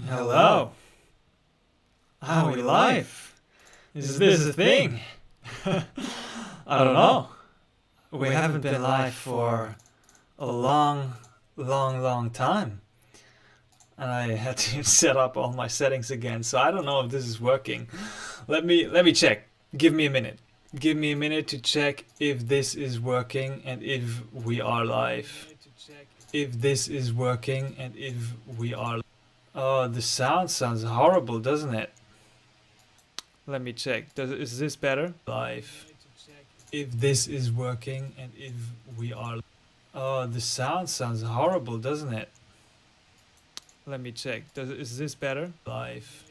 Hello. Are we live? Is this a thing? I don't know. We haven't been live for a long time. And I had to set up all my settings again, so I don't know if this is working. Let me check. Give me a minute. Give me a minute to check if this is working and if we are live. If this is working and if we are. Oh, the sound sounds horrible, doesn't it? Let me check. Is this better? Live. If this is working and if we are. Oh, the sound sounds horrible, doesn't it? Let me check. Is this better? Live.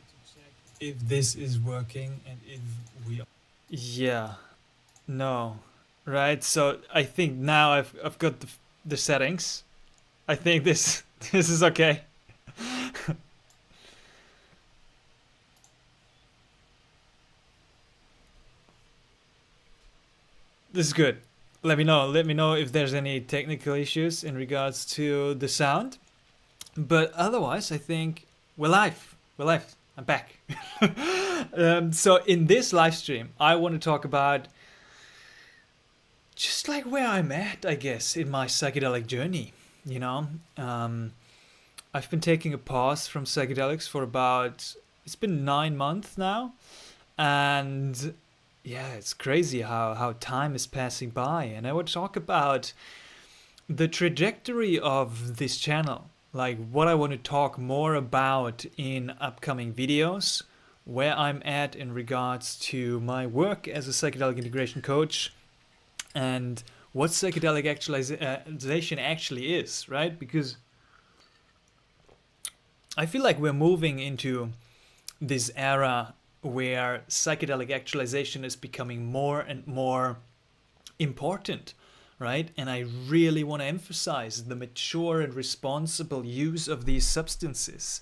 If this is working and if we are. Yeah. No. Right. So I think now I've got the settings. I think this is okay. This is good. Let me know. Let me know if there's any technical issues in regards to the sound. But otherwise, I think we're live. We're live. I'm back. So in this live stream, I want to talk about just like where I'm at, I guess, in my psychedelic journey. You know, I've been taking a pause from psychedelics for it's been 9 months now. And yeah, it's crazy how time is passing by. And I want to talk about the trajectory of this channel, like what I want to talk more about in upcoming videos, where I'm at in regards to my work as a psychedelic integration coach, and what psychedelic actualization actually is, right? Because I feel like we're moving into this era where psychedelic actualization is becoming more and more important, right? And I really want to emphasize the mature and responsible use of these substances.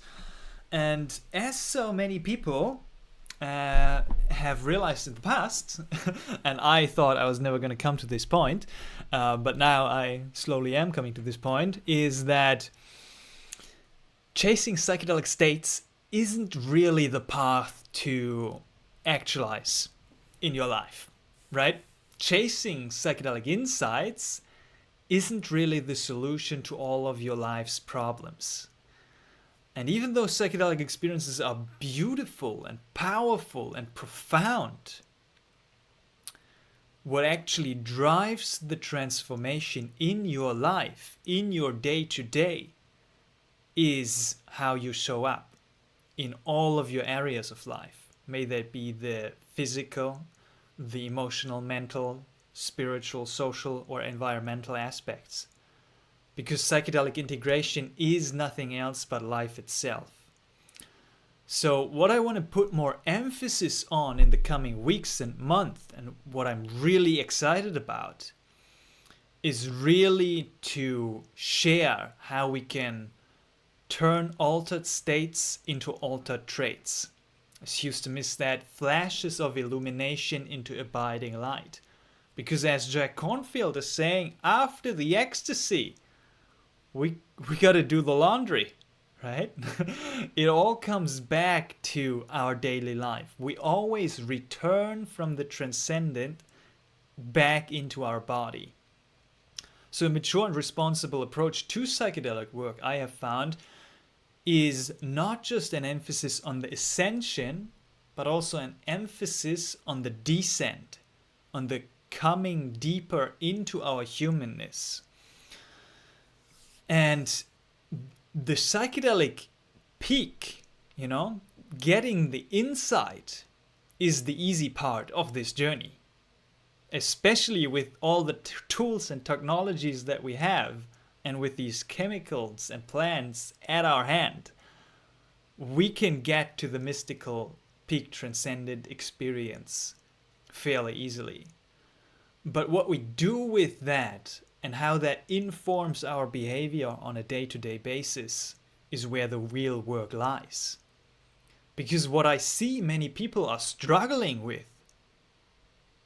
And as so many people have realized in the past, and I thought I was never going to come to this point, but now I slowly am coming to this point, is that chasing psychedelic states isn't really the path to actualize in your life, right? Chasing psychedelic insights isn't really the solution to all of your life's problems. And even though psychedelic experiences are beautiful and powerful and profound, what actually drives the transformation in your life, in your day-to-day, is how you show up in all of your areas of life. May that be the physical, the emotional, mental, spiritual, social, or environmental aspects. Because psychedelic integration is nothing else but life itself. So what I want to put more emphasis on in the coming weeks and months, and what I'm really excited about, is really to share how we can turn altered states into altered traits. As Houston Miss that, flashes of illumination into abiding light. Because as Jack Cornfield is saying, after the ecstasy, we got to do the laundry, right? It all comes back to our daily life. We always return from the transcendent back into our body. So a mature and responsible approach to psychedelic work, I have found, is not just an emphasis on the ascension, but also an emphasis on the descent, on the coming deeper into our humanness. And the psychedelic peak, you know, getting the insight is the easy part of this journey. Especially with all the tools and technologies that we have, and with these chemicals and plants at our hand, we can get to the mystical peak transcendent experience fairly easily. But what we do with that and how that informs our behavior on a day-to-day basis is where the real work lies. Because what I see many people are struggling with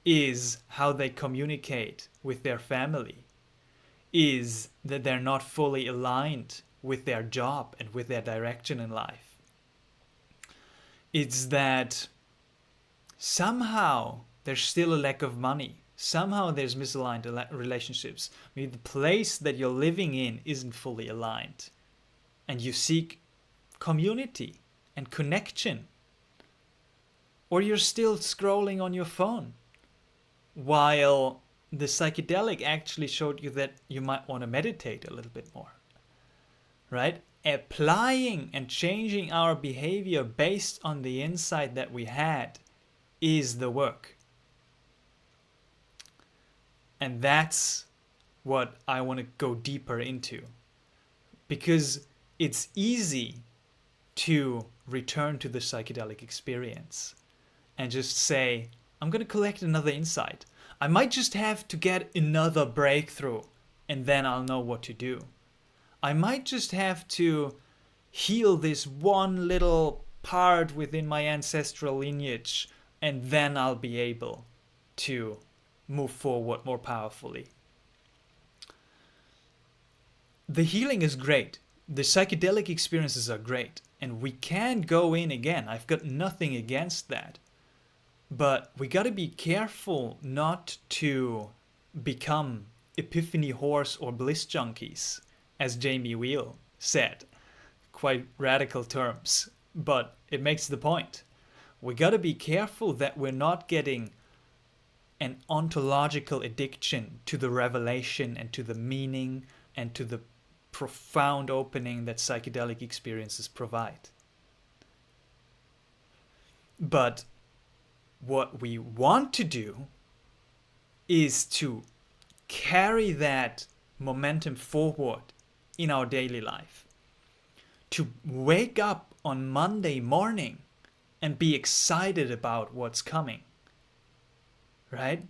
is how they communicate with their family, is that they're not fully aligned with their job and with their direction in life. It's that somehow there's still a lack of money. Somehow there's misaligned relationships. Maybe the place that you're living in isn't fully aligned. And you seek community and connection. Or you're still scrolling on your phone. While the psychedelic actually showed you that you might want to meditate a little bit more. Right? Applying and changing our behavior based on the insight that we had is the work. And that's what I want to go deeper into. Because it's easy to return to the psychedelic experience and just say, I'm going to collect another insight. I might just have to get another breakthrough and then I'll know what to do. I might just have to heal this one little part within my ancestral lineage and then I'll be able to move forward more powerfully. The healing is great. The psychedelic experiences are great. And we can go in again. I've got nothing against that. But we got to be careful not to become epiphany whores or bliss junkies, as Jamie Wheal said. Quite radical terms, but it makes the point. We got to be careful that we're not getting an ontological addiction to the revelation and to the meaning and to the profound opening that psychedelic experiences provide. But what we want to do is to carry that momentum forward in our daily life. To wake up on Monday morning and be excited about what's coming. Right?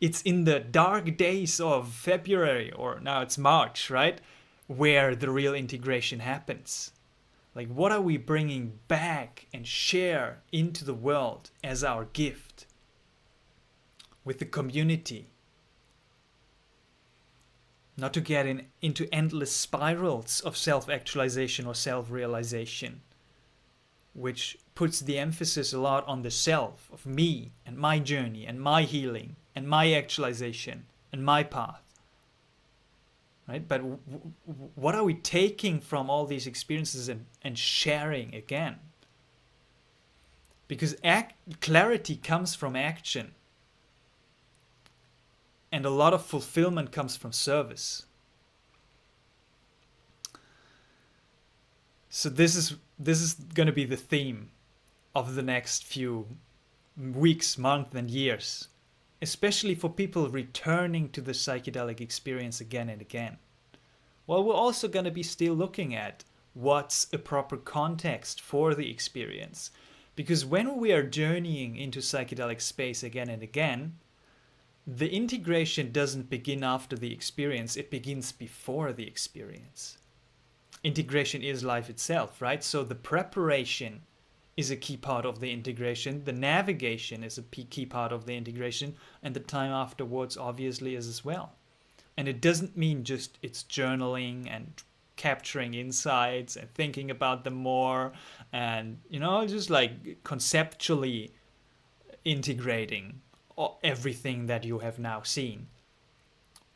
It's in the dark days of February, or now it's March, right? Where the real integration happens. Like, what are we bringing back and share into the world as our gift with the community? Not to get into endless spirals of self-actualization or self-realization, which puts the emphasis a lot on the self of me and my journey and my healing and my actualization and my path. Right? But what are we taking from all these experiences and sharing again? Because clarity comes from action. And a lot of fulfillment comes from service. So this is going to be the theme of the next few weeks, months, and years. Especially for people returning to the psychedelic experience again and again. Well, we're also going to be still looking at what's a proper context for the experience. Because when we are journeying into psychedelic space again and again, the integration doesn't begin after the experience, it begins before the experience. Integration is life itself, right? So the preparation is a key part of the integration, the navigation is a key part of the integration, and the time afterwards obviously is as well. And it doesn't mean just it's journaling and capturing insights and thinking about them more and, just like conceptually integrating everything that you have now seen.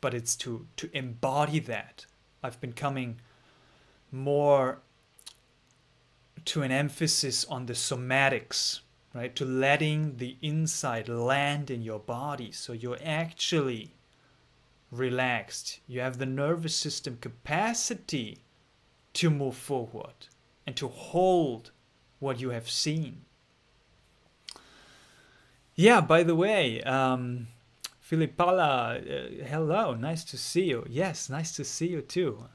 But it's to embody that. I've been coming more to an emphasis on the somatics, right? To letting the insight land in your body so you're actually relaxed. You have the nervous system capacity to move forward and to hold what you have seen. Yeah, by the way, Filipala, hello, nice to see you. Yes, nice to see you too.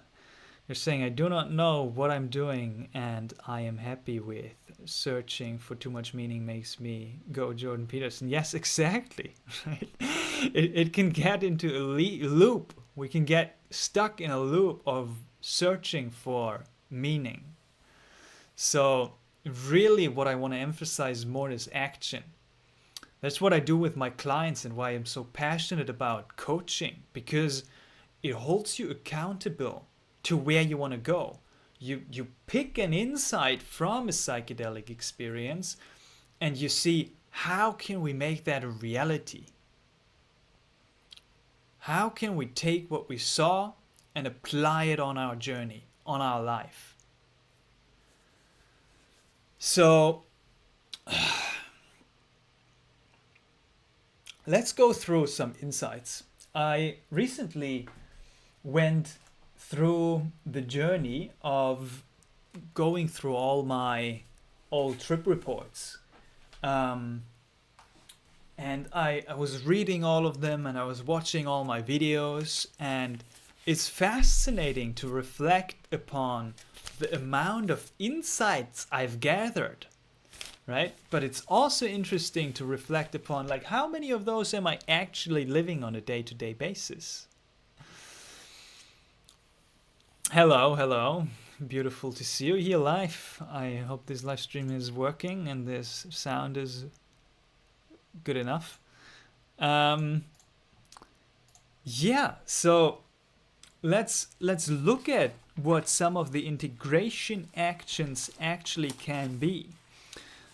You're saying, I do not know what I'm doing and I am happy with. Searching for too much meaning makes me go Jordan Peterson. Yes, exactly. Right? It can get into a loop. We can get stuck in a loop of searching for meaning. So really what I want to emphasize more is action. That's what I do with my clients and why I'm so passionate about coaching, because it holds you accountable to where you want to go. You pick an insight from a psychedelic experience and you see, how can we make that a reality? How can we take what we saw and apply it on our journey, on our life? So let's go through some insights. I recently went through the journey of going through all my old trip reports. And I was reading all of them and I was watching all my videos, and it's fascinating to reflect upon the amount of insights I've gathered, right? But it's also interesting to reflect upon, like, how many of those am I actually living on a day-to-day basis? Hello. Beautiful to see you here live. I hope this live stream is working and this sound is good enough. Yeah, so let's look at what some of the integration actions actually can be.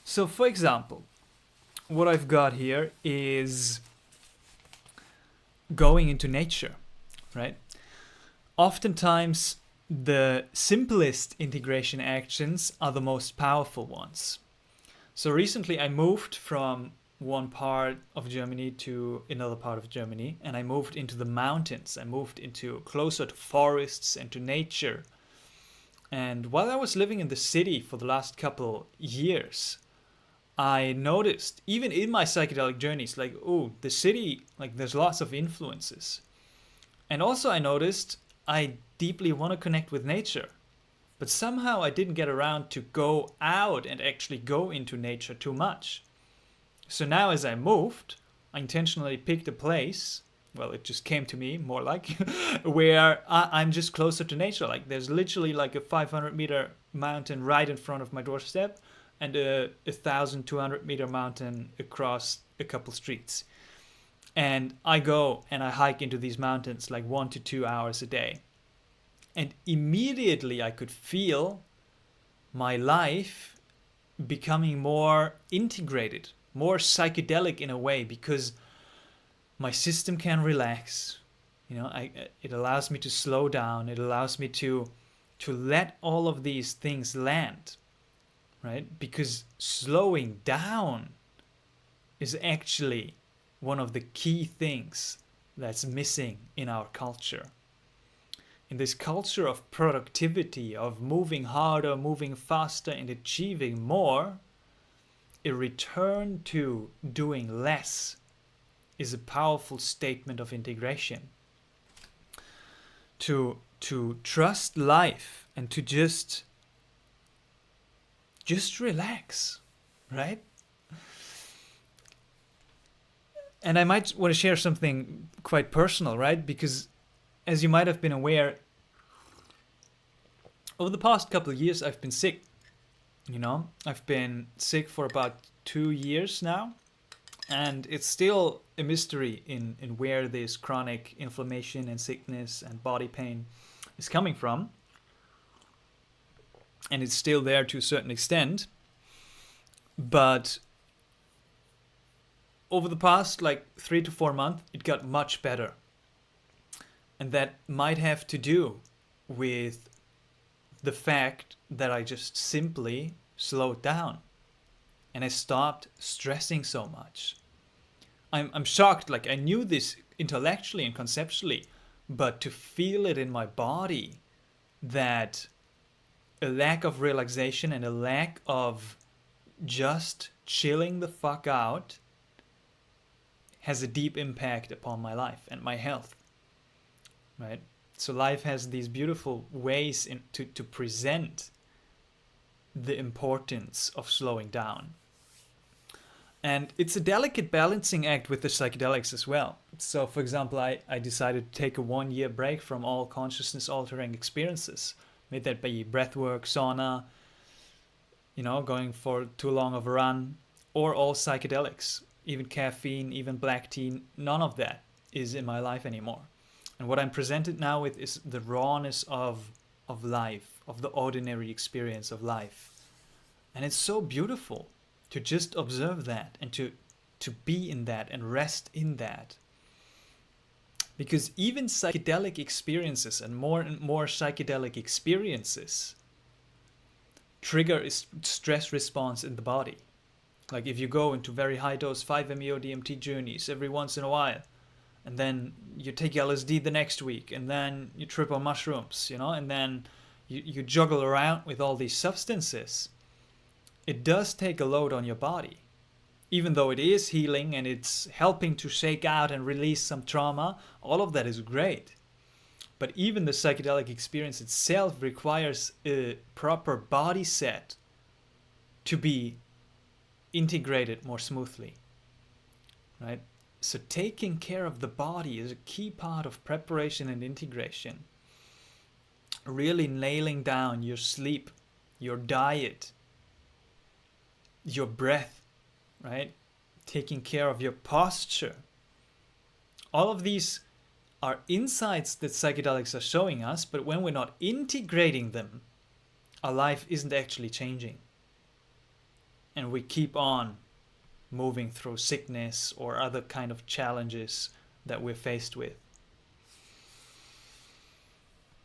So for example, what I've got here is going into nature, right? Oftentimes the simplest integration actions are the most powerful ones. So recently I moved from one part of Germany to another part of Germany, and I moved into the mountains. I moved into closer to forests and to nature. And while I was living in the city for the last couple years, I noticed, even in my psychedelic journeys, like, oh, the city, like, there's lots of influences. And also I noticed I deeply want to connect with nature, but somehow I didn't get around to go out and actually go into nature too much. So now as I moved, I intentionally picked a place, well, it just came to me more like, where I'm just closer to nature. Like, there's literally like a 500-meter mountain right in front of my doorstep and a 1,200-meter mountain across a couple streets. And I go and I hike into these mountains like 1 to 2 hours a day. And immediately I could feel my life becoming more integrated, more psychedelic in a way, because my system can relax. You know, it allows me to slow down. It allows me to let all of these things land, right? Because slowing down is actually one of the key things that's missing in our culture. In this culture of productivity, of moving harder, moving faster, and achieving more, a return to doing less is a powerful statement of integration. To trust life and to just relax, right? And I might want to share something quite personal, right? Because as you might have been aware, over the past couple of years, I've been sick. You know, I've been sick for about 2 years now, and it's still a mystery in where this chronic inflammation and sickness and body pain is coming from. And it's still there to a certain extent. But over the past like 3 to 4 months, it got much better. And that might have to do with the fact that I just simply slowed down and I stopped stressing so much. I'm shocked, like, I knew this intellectually and conceptually, but to feel it in my body that a lack of relaxation and a lack of just chilling the fuck out has a deep impact upon my life and my health, right? So life has these beautiful ways to present the importance of slowing down. And it's a delicate balancing act with the psychedelics as well. So for example, I decided to take a 1-year break from all consciousness altering experiences. May that be breathwork, sauna, you know, going for too long of a run, or all psychedelics, even caffeine, even black tea. None of that is in my life anymore. And what I'm presented now with is the rawness of life, of the ordinary experience of life. And it's so beautiful to just observe that and to be in that and rest in that. Because even psychedelic experiences and more psychedelic experiences trigger a stress response in the body. Like if you go into very high dose 5-MeO DMT journeys every once in a while, and then you take LSD the next week, and then you trip on mushrooms, and then you juggle around with all these substances, it does take a load on your body. Even though it is healing and it's helping to shake out and release some trauma, all of that is great. But even the psychedelic experience itself requires a proper body set to be integrated more smoothly, right? So taking care of the body is a key part of preparation and integration. Really nailing down your sleep, your diet, your breath, right? Taking care of your posture. All of these are insights that psychedelics are showing us, but when we're not integrating them, our life isn't actually changing. And we keep on moving through sickness or other kind of challenges that we're faced with.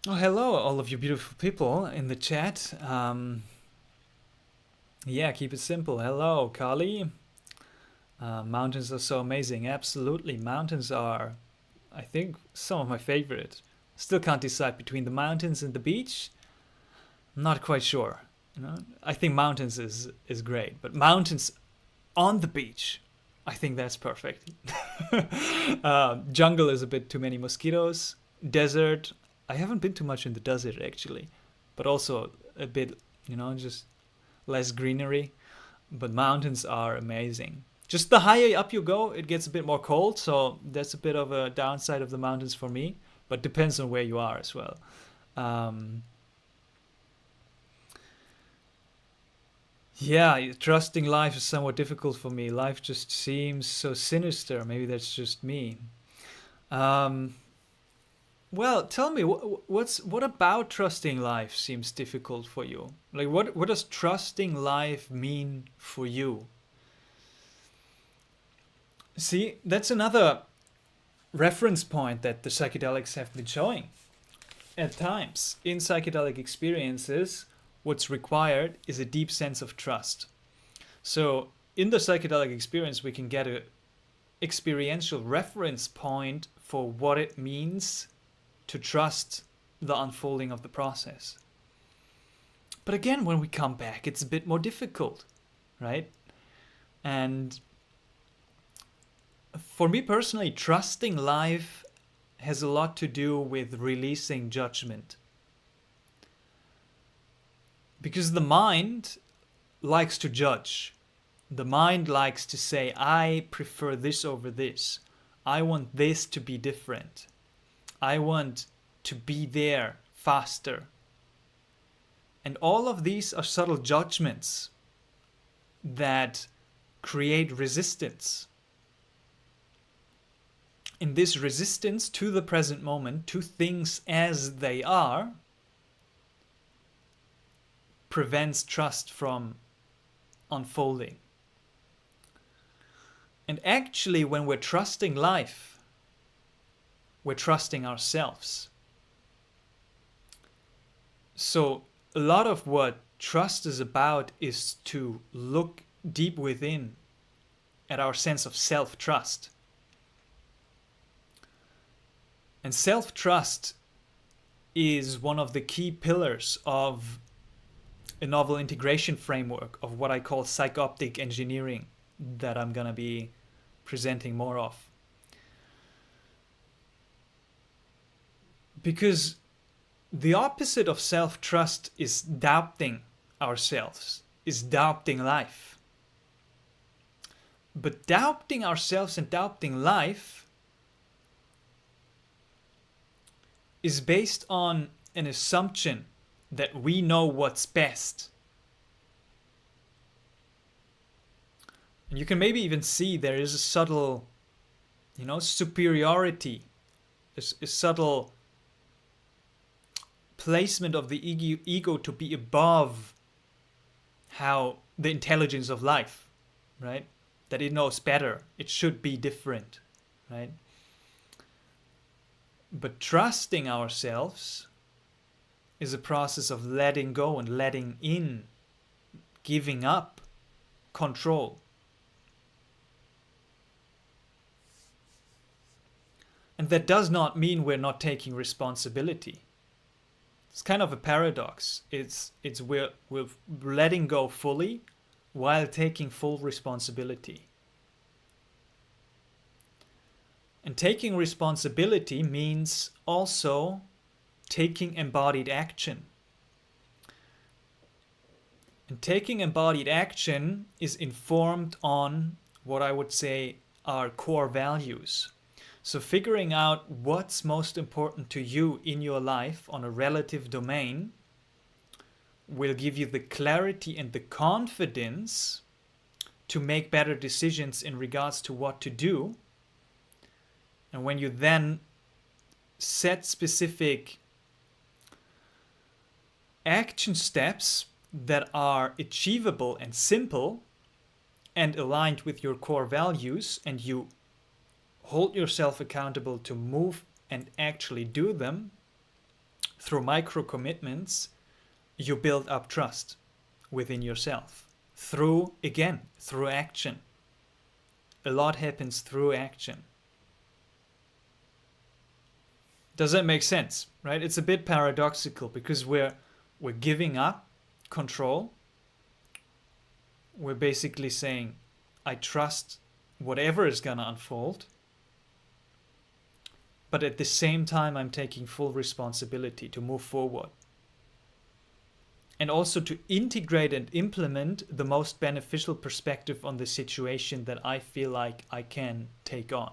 Oh, hello, all of you beautiful people in the chat. Yeah, keep it simple. Hello, Kali. Mountains are so amazing. Absolutely, mountains are, I think, some of my favorite. Still can't decide between the mountains and the beach. Not quite sure. I think mountains is great, but mountains on the beach, I think that's perfect. Jungle is a bit too many mosquitoes. Desert, I haven't been too much in the desert actually, but also a bit, just less greenery. But mountains are amazing. Just the higher up you go, it gets a bit more cold, so that's a bit of a downside of the mountains for me, but depends on where you are as well. Yeah, trusting life is somewhat difficult for me. Life just seems so sinister. Maybe that's just me. Well, tell me, what about trusting life seems difficult for you? Like, what does trusting life mean for you? See, that's another reference point that the psychedelics have been showing. At times, in psychedelic experiences, what's required is a deep sense of trust. So in the psychedelic experience, we can get an experiential reference point for what it means to trust the unfolding of the process. But again, when we come back, it's a bit more difficult, right? And for me personally, trusting life has a lot to do with releasing judgment. Because the mind likes to judge. The mind likes to say, I prefer this over this. I want this to be different. I want to be there faster. And all of these are subtle judgments that create resistance. In this resistance to the present moment, to things as they are, prevents trust from unfolding. And actually, when we're trusting life, we're trusting ourselves. So a lot of what trust is about is to look deep within at our sense of self-trust. And self-trust is one of the key pillars of a novel integration framework of what I call psychoptic engineering that I'm going to be presenting more of. Because the opposite of self-trust is doubting ourselves, is doubting life. But doubting ourselves and doubting life is based on an assumption that we know what's best. And you can maybe even see there is a subtle, superiority, a subtle placement of the ego to be above how the intelligence of life, right? That it knows better. It should be different, right? But trusting ourselves is a process of letting go and letting in, giving up control. And that does not mean we're not taking responsibility. It's kind of a paradox. It's we're letting go fully while taking full responsibility. And taking responsibility means also taking embodied action. And taking embodied action is informed on what I would say are core values. So figuring out what's most important to you in your life on a relative domain will give you the clarity and the confidence to make better decisions in regards to what to do. And when you then set specific action steps that are achievable and simple and aligned with your core values, and you hold yourself accountable to move and actually do them through micro commitments, you build up trust within yourself through action. A lot happens through action. Does that make sense? Right? It's a bit paradoxical because we're giving up control. We're basically saying, I trust whatever is gonna unfold. But at the same time, I'm taking full responsibility to move forward. And also to integrate and implement the most beneficial perspective on the situation that I feel like I can take on.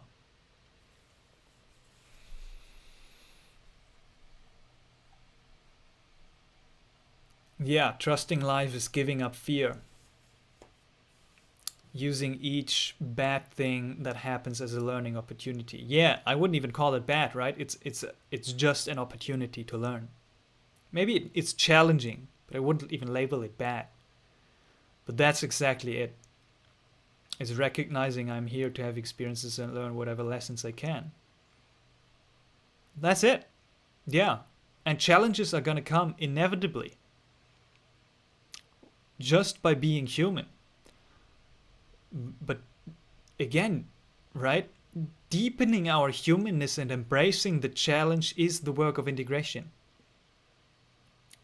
Yeah, trusting life is giving up fear. Using each bad thing that happens as a learning opportunity. Yeah, I wouldn't even call it bad, right? It's just an opportunity to learn. Maybe it's challenging, but I wouldn't even label it bad. But that's exactly it. It's recognizing I'm here to have experiences and learn whatever lessons I can. That's it. Yeah. And challenges are going to come inevitably. Just by being human. But again, right? Deepening our humanness and embracing the challenge is the work of integration.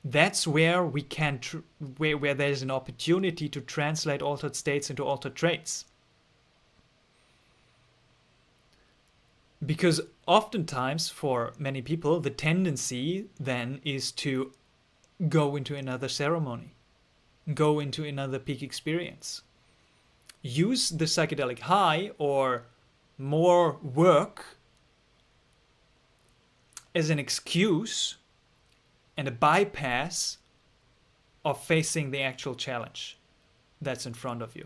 That's where we can, where there's an opportunity to translate altered states into altered traits. Because oftentimes, for many people, the tendency then is to go into another ceremony, go into another peak experience. Use the psychedelic high or more work as an excuse and a bypass of facing the actual challenge that's in front of you.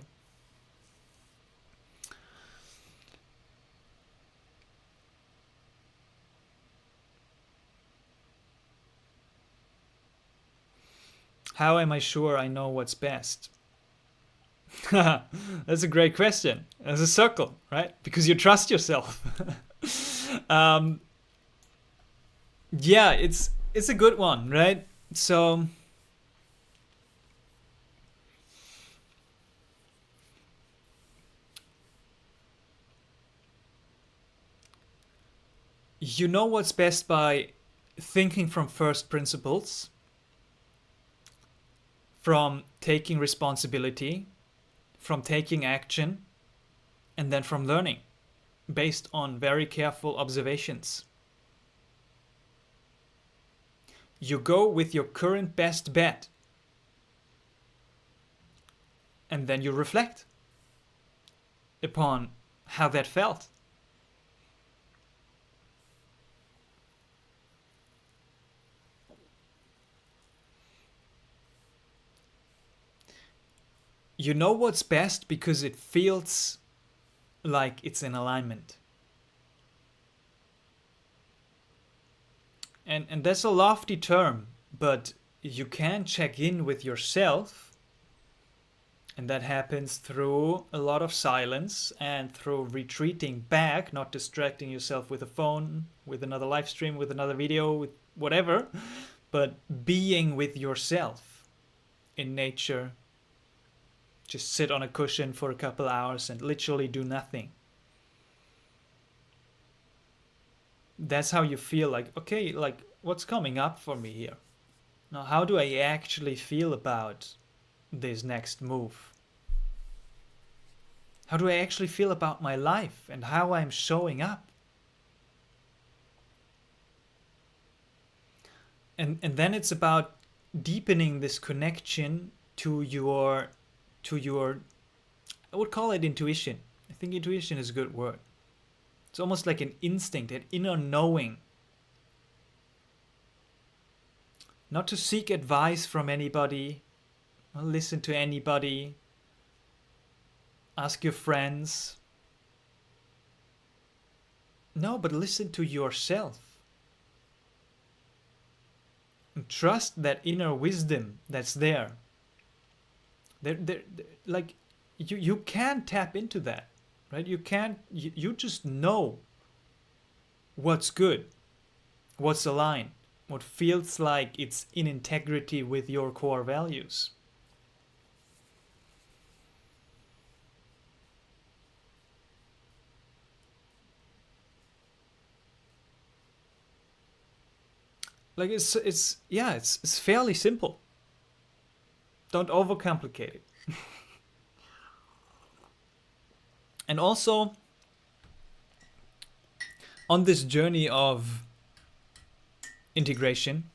How am I sure I know what's best? That's a great question. There's a circle, right? Because you trust yourself. Yeah, it's a good one, right? So you know what's best by thinking from first principles, from taking responsibility, from taking action, and then from learning based on very careful observations. You go with your current best bet, and then you reflect upon how that felt. You know what's best because it feels like it's in alignment. And that's a lofty term, but you can check in with yourself, and that happens through a lot of silence and through retreating back, not distracting yourself with a phone, with another live stream, with another video, with whatever, but being with yourself in nature. Just sit on a cushion for a couple hours and literally do nothing. That's how you feel like, okay, like what's coming up for me here? Now, how do I actually feel about this next move? How do I actually feel about my life and how I'm showing up? And then it's about deepening this connection to your I would call it intuition. I think intuition is a good word. It's almost like an instinct, an inner knowing. Not to seek advice from anybody, not listen to anybody, ask your friends. No, but listen to yourself. And trust that inner wisdom that's there. Like you can tap into that, right? You just know what's good, what's aligned, what feels like it's in integrity with your core values. Like it's fairly simple. Don't overcomplicate it. And also, on this journey of integration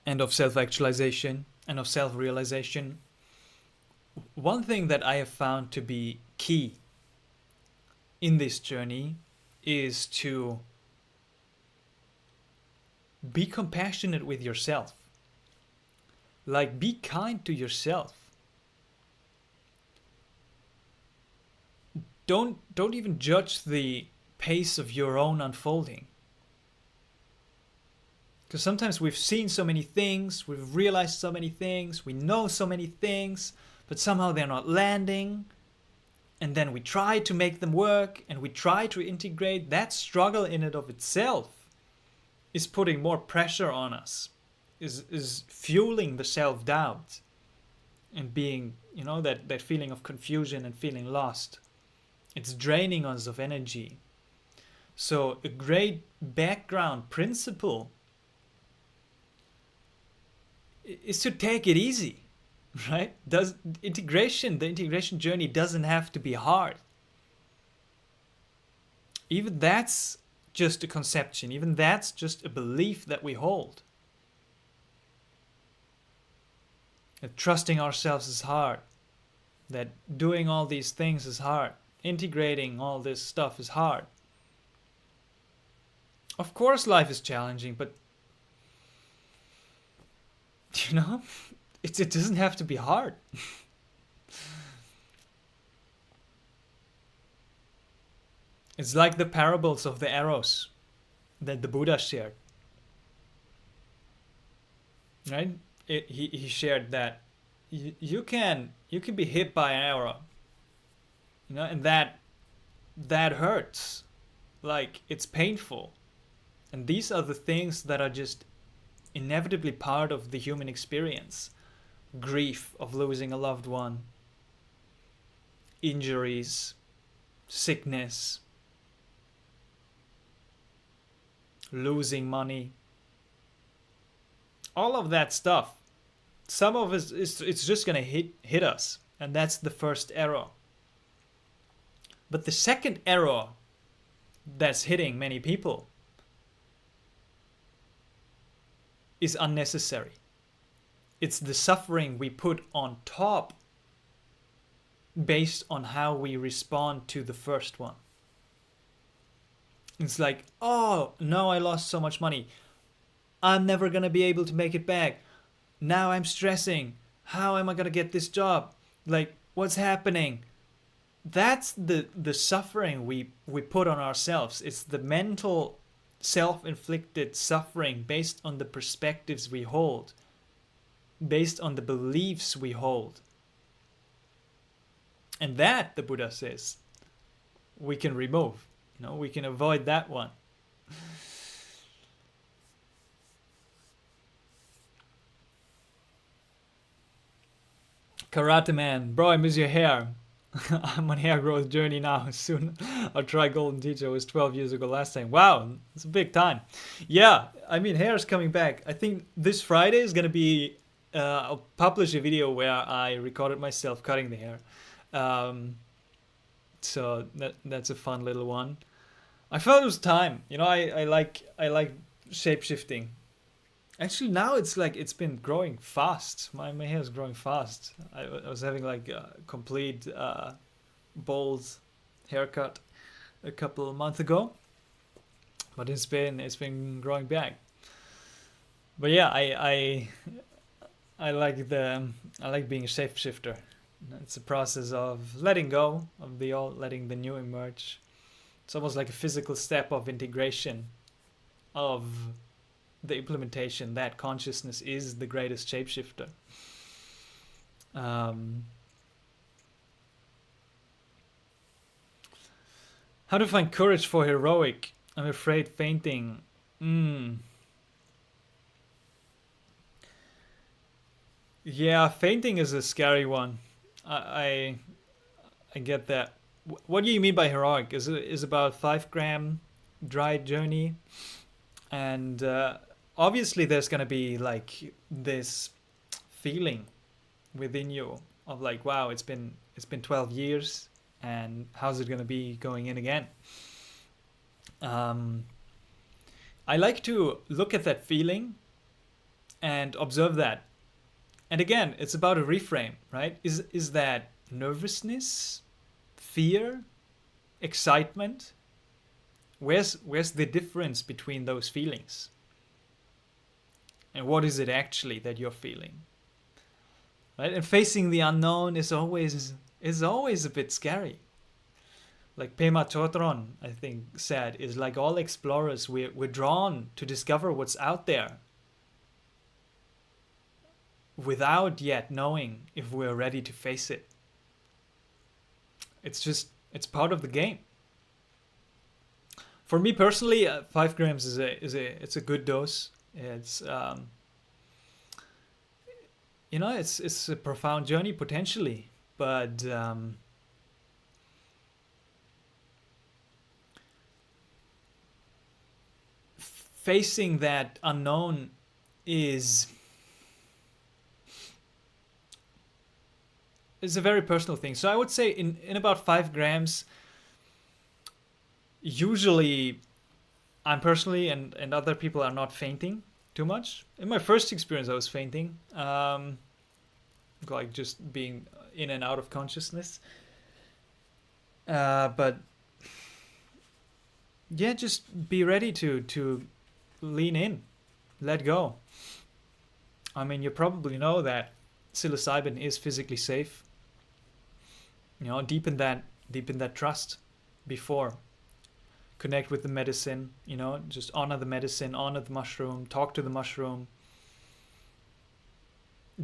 and of self-actualization and of self-realization, one thing that I have found to be key in this journey is to be compassionate with yourself. Like, be kind to yourself. Don't even judge the pace of your own unfolding. Because sometimes we've seen so many things, we've realized so many things, we know so many things, but somehow they're not landing. And then we try to make them work and we try to integrate. That struggle in and of itself is putting more pressure on us, is fueling the self-doubt and being, that feeling of confusion and feeling lost. It's draining us of energy. So a great background principle is to take it easy, right? The integration journey doesn't have to be hard. Even that's just a conception. Even that's just a belief that we hold. That trusting ourselves is hard. That doing all these things is hard. Integrating all this stuff is hard. Of course life is challenging, but it doesn't have to be hard. It's like the parables of the arrows that the Buddha shared. Right? He shared that you can be hit by an arrow. And that hurts. Like, it's painful. And these are the things that are just inevitably part of the human experience. Grief of losing a loved one, injuries, sickness, losing money, all of that stuff. Some of us, it's just gonna hit us, and that's the first arrow. But the second arrow that's hitting many people is unnecessary. It's the suffering we put on top based on how we respond to the first one. It's like, oh, no, I lost so much money. I'm never going to be able to make it back. Now I'm stressing. How am I going to get this job? Like, what's happening? That's the suffering we put on ourselves. It's the mental self-inflicted suffering based on the perspectives we hold, based on the beliefs we hold. And that, the Buddha says, we can remove. We can avoid that one. Karate Man, bro, I miss your hair. I'm on hair growth journey now. Soon I'll try Golden Teacher. It was 12 years ago last time. Wow, it's a big time. Yeah, I mean, hair is coming back. I think this Friday is going to be, I'll publish a video where I recorded myself cutting the hair. So that's a fun little one. I felt it was time. I like shape shifting. Actually, now it's been growing fast. My hair is growing fast. I was having like a complete bald haircut a couple of months ago, but it's been growing back. But yeah, I like being a shape shifter. It's a process of letting go of the old, letting the new emerge. It's almost like a physical step of integration of the implementation that consciousness is the greatest shapeshifter. How to find courage for heroic? I'm afraid fainting. Yeah, fainting is a scary one. I get that. What do you mean by heroic? Is about 5-gram dry journey, and obviously there's gonna be like this feeling within you of like, wow, it's been 12 years, and how's it gonna be going in again? I like to look at that feeling and observe that. And again, it's about a reframe, right? Is that nervousness, fear, excitement? Where's the difference between those feelings? And what is it actually that you're feeling? Right? And facing the unknown is always a bit scary. Like Pema Chodron, I think, said, is like all explorers, we're drawn to discover what's out there without yet knowing if we're ready to face it. It's part of the game. For me personally, 5 grams it's a good dose. It's it's a profound journey potentially, but facing that unknown is a very personal thing. So I would say in about 5 grams, usually I'm personally and other people are not fainting too much. In my first experience, I was fainting, like just being in and out of consciousness. But yeah, just be ready to lean in, let go. I mean, you probably know that psilocybin is physically safe. Deepen that trust before. Connect with the medicine, just honor the medicine, honor the mushroom, talk to the mushroom.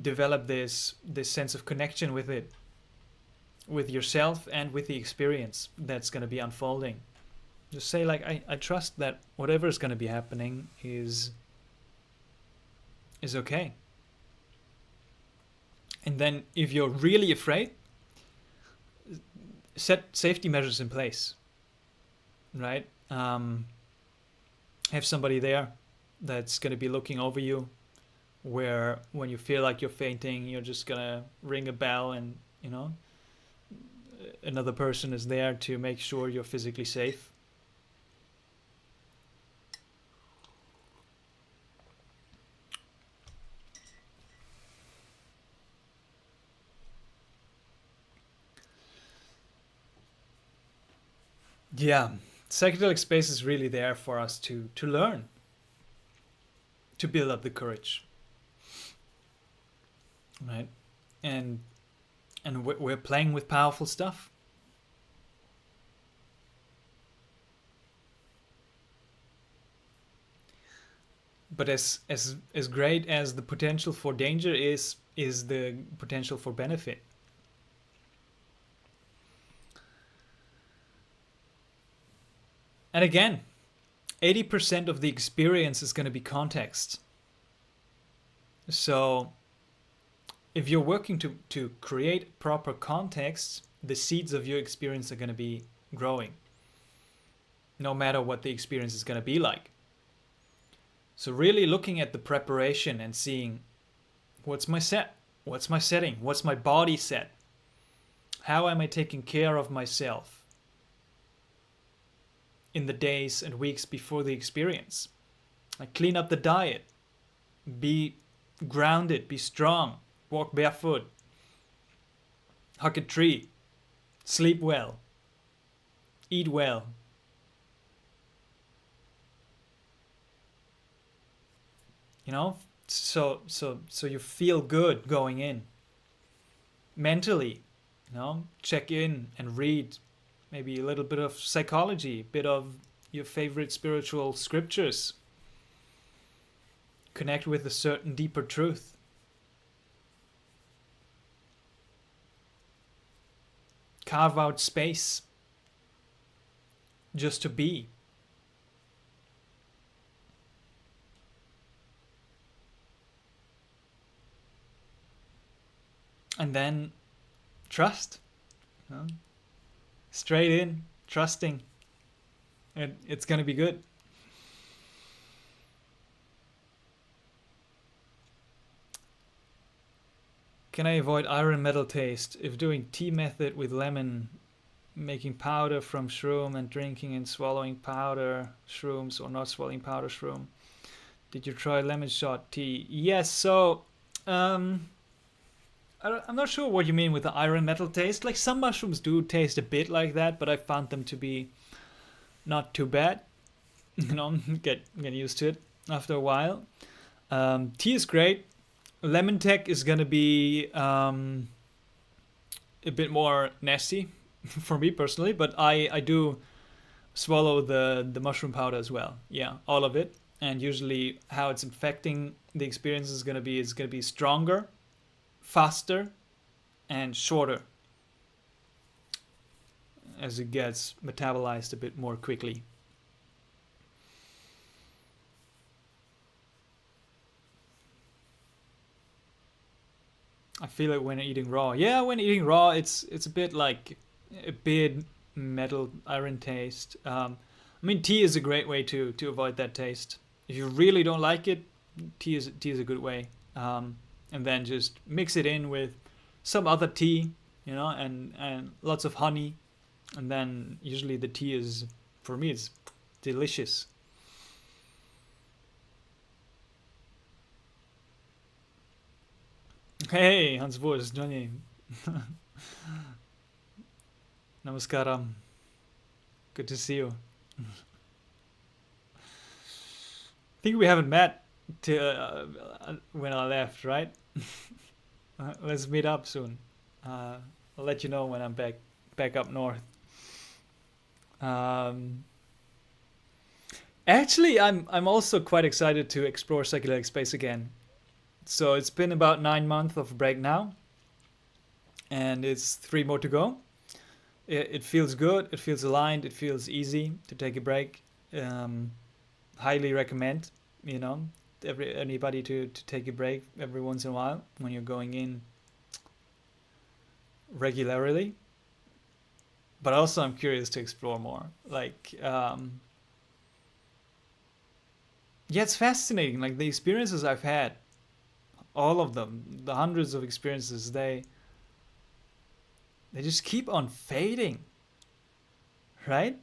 Develop this sense of connection with it, with yourself and with the experience that's going to be unfolding. Just say like, I trust that whatever is going to be happening is okay. And then if you're really afraid, set safety measures in place, right? Have somebody there that's going to be looking over you, where when you feel like you're fainting, you're just going to ring a bell and, another person is there to make sure you're physically safe. Yeah, psychedelic space is really there for us to learn, to build up the courage, right? And we're playing with powerful stuff. But as great as the potential for danger is the potential for benefit. And again, 80% of the experience is going to be context. So if you're working to create proper context, the seeds of your experience are going to be growing, no matter what the experience is going to be like. So really looking at the preparation and seeing, what's my set? What's my setting? What's my body set? How am I taking care of myself in the days and weeks before the experience? Like, clean up the diet, be grounded, be strong, walk barefoot, hug a tree, sleep well, eat well. You know, so you feel good going in. Mentally, you know, check in and read maybe a little bit of psychology, a bit of your favorite spiritual scriptures. Connect with a certain deeper truth. Carve out space just to be. And then trust. You know? Straight in, trusting. And it's going to be good. Can I avoid iron metal taste if doing tea method with lemon, making powder from shroom and drinking and swallowing powder shrooms or not swallowing powder shroom? Did you try lemon shot tea? Yes, so I'm not sure what you mean with the iron metal taste. Like, some mushrooms do taste a bit like that, but I found them to be not too bad. You know, get used to it after a while. Tea is great. Lemon tech is gonna be a bit more nasty for me personally, but I do swallow the mushroom powder as well. Yeah, all of it. And usually how it's affecting the experience is gonna be stronger, faster, and shorter as it gets metabolized a bit more quickly. I feel it when eating raw. Yeah, when eating raw, it's a bit like a bit metal iron taste. I mean, tea is a great way to avoid that taste. If you really don't like it, tea is a good way. And then just mix it in with some other tea, you know, and lots of honey, and then usually the tea is, for me, it's delicious. Hey, Hans Wurst, Johnny. Namaskaram. Good to see you. I think we haven't met when I left, right? Let's meet up soon. I'll let you know when I'm back up north. Um, Actually, I'm also quite excited to explore psychedelic space again. So it's been about 9 months of break now, and it's 3 more to go. It feels good. It feels aligned. It feels easy to take a break. Um, Highly recommend. You know, anybody to take a break every once in a while when you're going in regularly. But also, I'm curious to explore more. Like, yeah, it's fascinating. Like, the experiences I've had, all of them, the hundreds of experiences, they just keep on fading, right?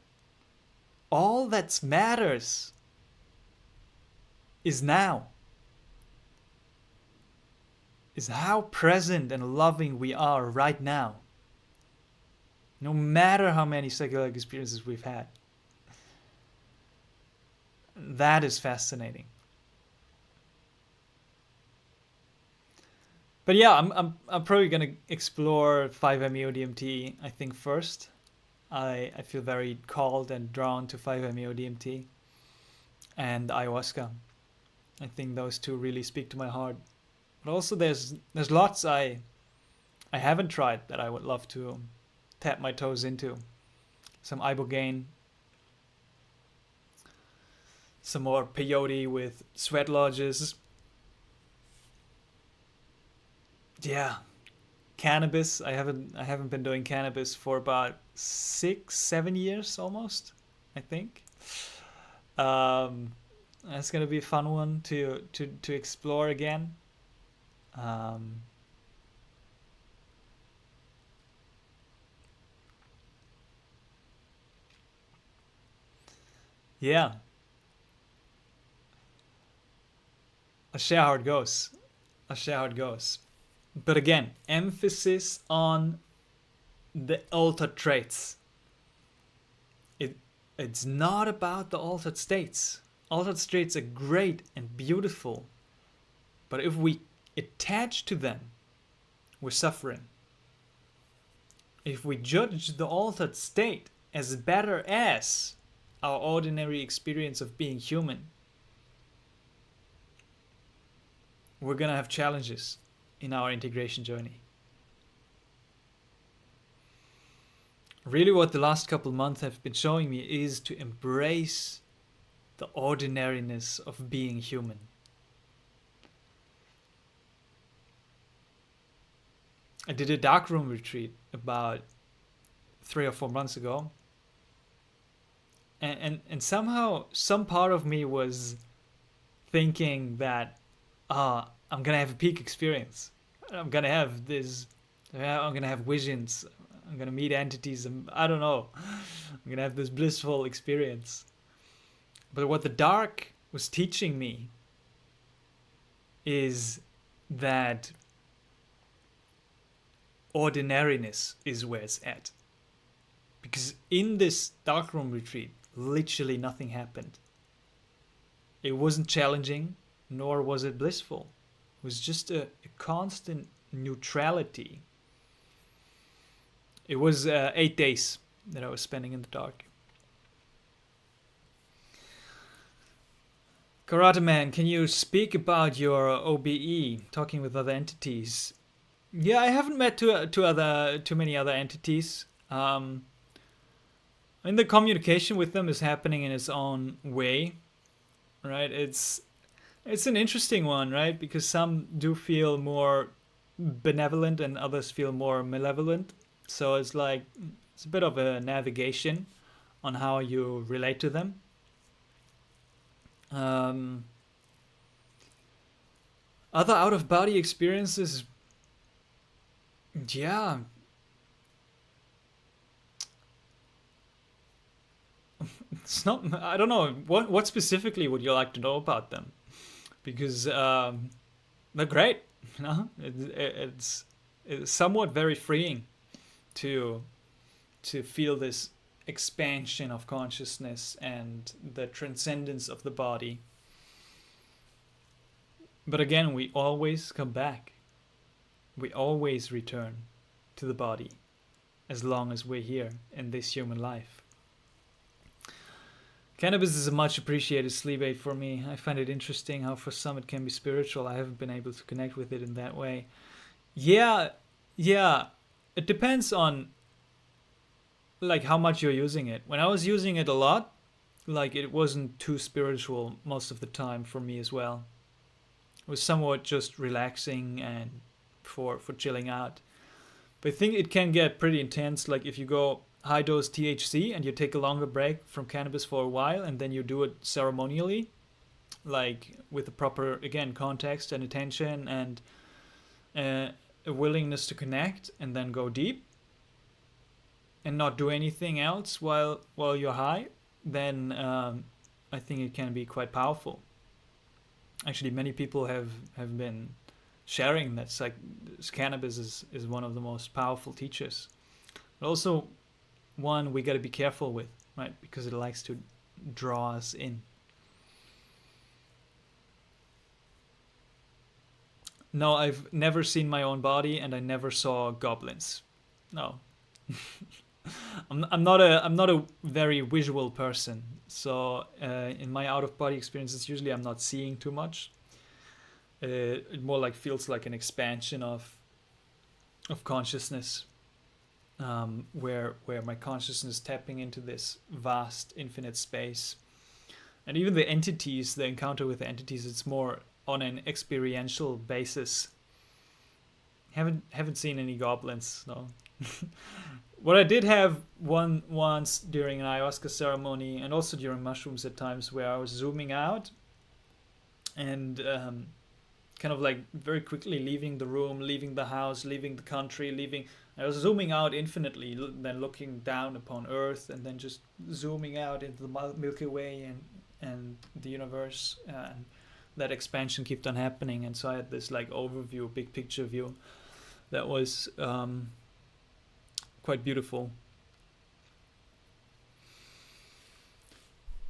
All that matters is now, is how present and loving we are right now, no matter how many psychedelic experiences we've had. That is fascinating. But yeah, I'm probably gonna explore 5-MeO DMT. I think first. I feel very called and drawn to 5-MeO DMT and ayahuasca. I think those two really speak to my heart. But also there's lots I haven't tried that I would love to tap my toes into. Some ibogaine, some more peyote with sweat lodges. Yeah, cannabis. I haven't been doing cannabis for about 6, 7 years almost, I think. Um, that's gonna be a fun one to explore again. Um, yeah, I'll share how it goes. I'll share how it goes. But again, emphasis on the altered traits. It it's not about the altered states. Altered states are great and beautiful, but if we attach to them, we're suffering. If we judge the altered state as better as our ordinary experience of being human, we're gonna have challenges in our integration journey. Really, what the last couple months have been showing me is to embrace the ordinariness of being human. I did a darkroom retreat about 3 or 4 months ago, and somehow some part of me was thinking that I'm gonna have a peak experience. I'm gonna have this. I'm gonna have visions. I'm gonna meet entities. I don't know. I'm gonna have this blissful experience. But what the dark was teaching me is that ordinariness is where it's at. Because in this darkroom retreat, literally nothing happened. It wasn't challenging, nor was it blissful. It was just a constant neutrality. It was 8 days that I was spending in the dark. Karate Man, can you speak about your OBE, talking with other entities? Yeah, I haven't met too many other entities. And the communication with them is happening in its own way, right? It's an interesting one, right? Because some do feel more benevolent and others feel more malevolent. So it's like it's a bit of a navigation on how you relate to them. Other out of body experiences, yeah. It's not. I don't know what specifically would you like to know about them, because they're great. You know, it's somewhat very freeing to feel this expansion of consciousness and the transcendence of the body. But again, we always come back. We always return to the body as long as we're here in this human life. Cannabis is a much appreciated sleep aid for me. I find it interesting how for some it can be spiritual. I haven't been able to connect with it in that way. Yeah, it depends on like how much you're using it. When I was using it a lot, like it wasn't too spiritual most of the time for me as well. It was somewhat just relaxing and for chilling out. But I think it can get pretty intense, like if you go high dose THC and you take a longer break from cannabis for a while and then you do it ceremonially, like with the proper, again, context and attention and a willingness to connect and then go deep and not do anything else while you're high, then I think it can be quite powerful. Actually, many people have been sharing that cannabis is one of the most powerful teachers. But also one we got to be careful with, right? Because it likes to draw us in. No, I've never seen my own body and I never saw goblins. No. I'm not a very visual person, so in my out of body experiences, usually I'm not seeing too much. It more like feels like an expansion of consciousness, where my consciousness is tapping into this vast infinite space, and even the entities, the encounter with the entities, it's more on an experiential basis. Haven't seen any goblins, no. What I did have once during an ayahuasca ceremony, and also during mushrooms at times, where I was zooming out and kind of like very quickly leaving the room, leaving the house, leaving the country, leaving. I was zooming out infinitely, then looking down upon Earth, and then just zooming out into the Milky Way and the universe, and that expansion kept on happening. And so I had this like overview, big picture view, that was quite beautiful.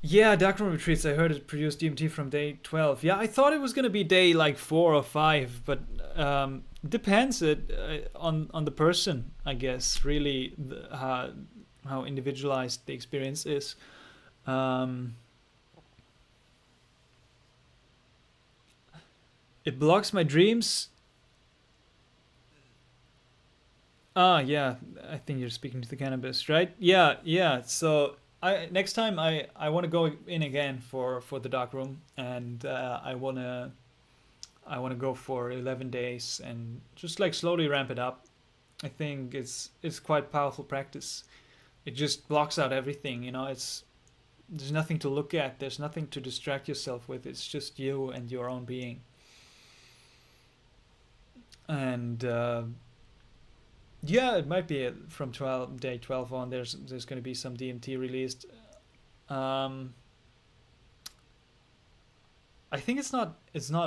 Yeah, darkroom retreats. I heard it produced DMT from day 12. Yeah, I thought it was gonna be day like 4 or 5, but depends on the person, I guess. Really, how individualized the experience is. It blocks my dreams. Ah, yeah. I think you're speaking to the cannabis, right? Yeah, yeah. So next time I want to go in again for the dark room, and I wanna go for 11 days and just like slowly ramp it up. I think it's quite powerful practice. It just blocks out everything. There's nothing to look at. There's nothing to distract yourself with. It's just you and your own being. And yeah, it might be from day 12 on. There's going to be some DMT released. Um, I think it's not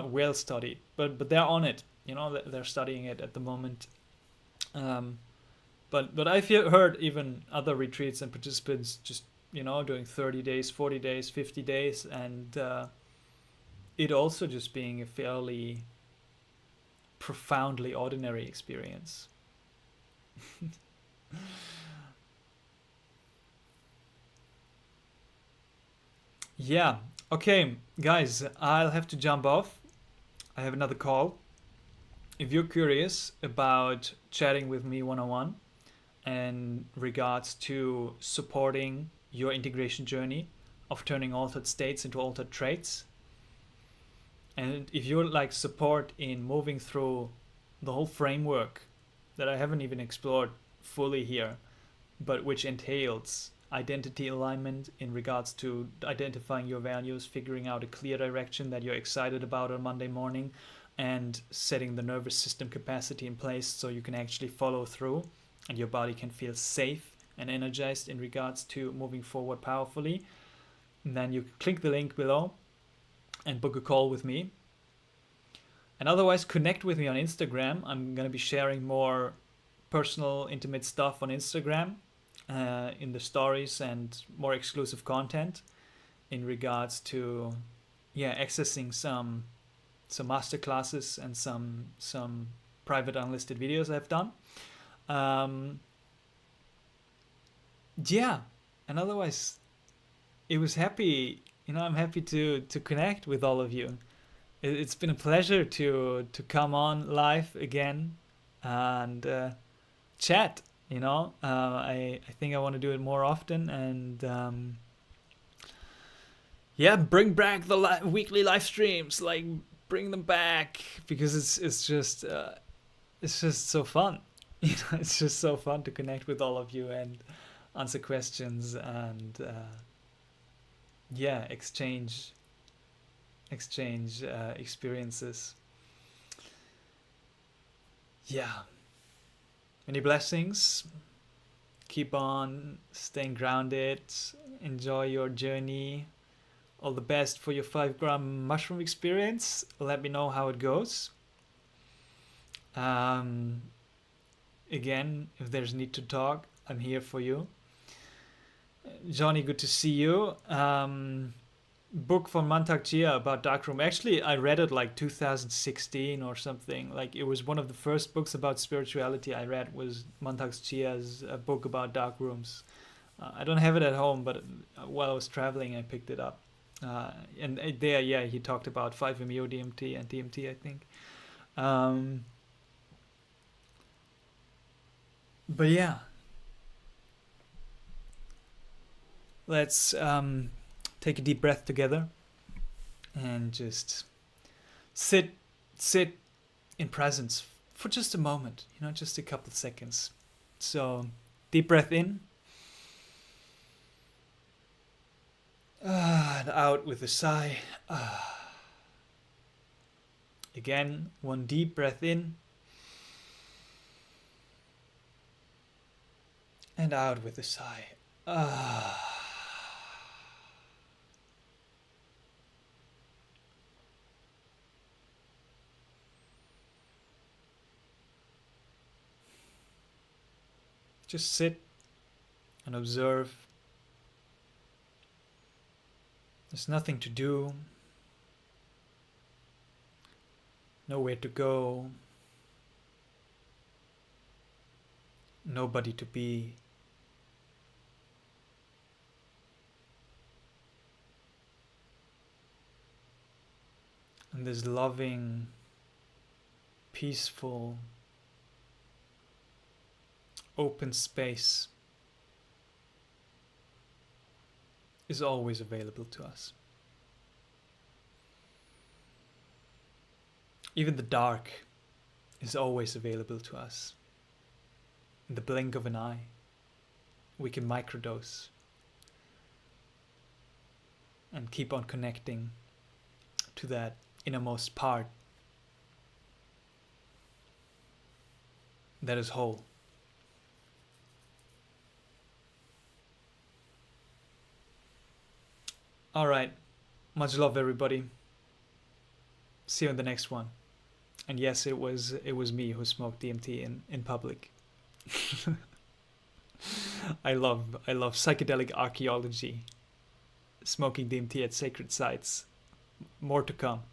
well studied, but they're on it. They're studying it at the moment. Um, but I've heard even other retreats and participants just doing 30 days, 40 days, 50 days, and it also just being a fairly profoundly ordinary experience. Yeah. Okay, guys, I'll have to jump off. I have another call. If you're curious about chatting with me one on one in regards to supporting your integration journey of turning altered states into altered traits, and if you're like support in moving through the whole framework that I haven't even explored fully here, but which entails identity alignment in regards to identifying your values, figuring out a clear direction that you're excited about on Monday morning, and setting the nervous system capacity in place so you can actually follow through and your body can feel safe and energized in regards to moving forward powerfully. And then you click the link below and book a call with me. And otherwise, connect with me on Instagram. I'm going to be sharing more personal, intimate stuff on Instagram in the stories, and more exclusive content in regards to accessing some masterclasses and some private unlisted videos I've done. And otherwise, it was happy. I'm happy to connect with all of you. It's been a pleasure to come on live again and chat. I think I want to do it more often, and bring back the weekly live streams. Like, bring them back, because it's just so fun. It's just so fun to connect with all of you and answer questions and exchange experiences. Many blessings. Keep on staying grounded. Enjoy your journey. All the best for your 5-gram mushroom experience. Let me know how it goes. Again, if there's need to talk, I'm here for you. Johnny, good to see you. book from Mantak Chia about darkroom. Actually, I read it like 2016 or something. Like it was one of the first books about spirituality I read was Mantak Chia's book about dark rooms. I don't have it at home, but while I was traveling, I picked it up. And there, yeah, he talked about 5-MeO DMT and DMT, I think. Um, but yeah, let's take a deep breath together and just sit, sit in presence for just a moment. Just a couple of seconds. So, deep breath in. And out with a sigh. Again, one deep breath in. And out with a sigh. Just sit and observe. There's nothing to do, nowhere to go, nobody to be. And this loving, peaceful, open space is always available to us. Even the dark is always available to us. In the blink of an eye, we can microdose and keep on connecting to that innermost part that is whole. All right. Much love, everybody. See you in the next one. And yes, it was me who smoked DMT in public. I love psychedelic archaeology. Smoking DMT at sacred sites. More to come.